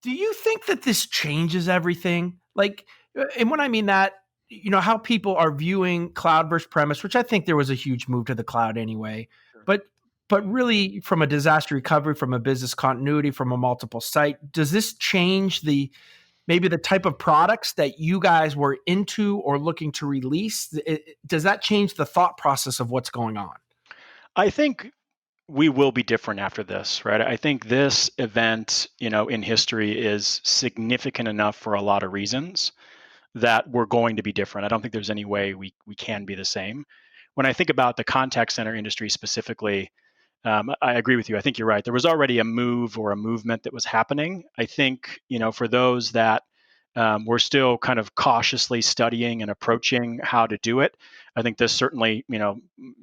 Do you think that this changes everything? Like, and when I mean that, how people are viewing cloud versus premise, which I think there was a huge move to the cloud anyway, Sure. but really from a disaster recovery, from a business continuity, from a multiple site, does this change maybe the type of products that you guys were into or looking to release? Does that change the thought process of what's going on? I think we will be different after this, right? I think this event, in history is significant enough for a lot of reasons that we're going to be different. I don't think there's any way we can be the same. When I think about the contact center industry specifically, I agree with you. I think you're right. There was already a move or a movement that was happening. I think, for those that were still kind of cautiously studying and approaching how to do it, I think this certainly,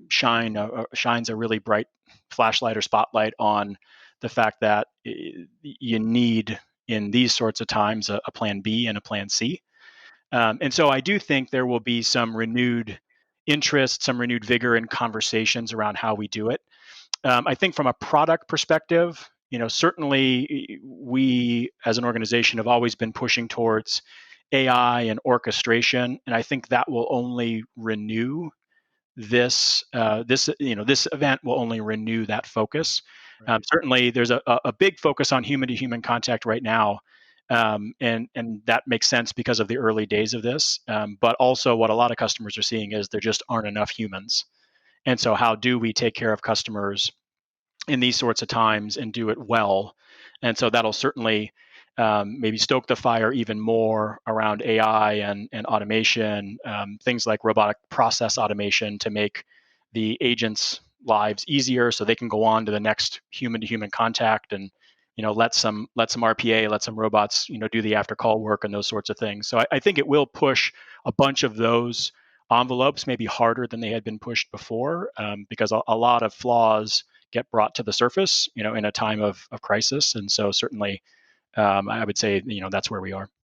shines a really bright flashlight or spotlight on the fact that you need in these sorts of times a plan B and a plan C. And so I do think there will be some renewed interest, some renewed vigor in conversations around how we do it. I think from a product perspective, certainly we as an organization have always been pushing towards AI and orchestration, and I think that will only renew this event will only renew that focus. Right. Certainly, there's a big focus on human to human contact right now, and that makes sense because of the early days of this. But also, what a lot of customers are seeing is there just aren't enough humans, and so how do we take care of customers in these sorts of times and do it well? And so that'll certainly maybe stoke the fire even more around AI and automation, things like robotic process automation to make the agents' lives easier so they can go on to the next human to human contact and let some RPA, let some robots do the after call work and those sorts of things. So I think it will push a bunch of those envelopes maybe harder than they had been pushed before, because a lot of flaws get brought to the surface, in a time of crisis. And so certainly, I would say, that's where we are.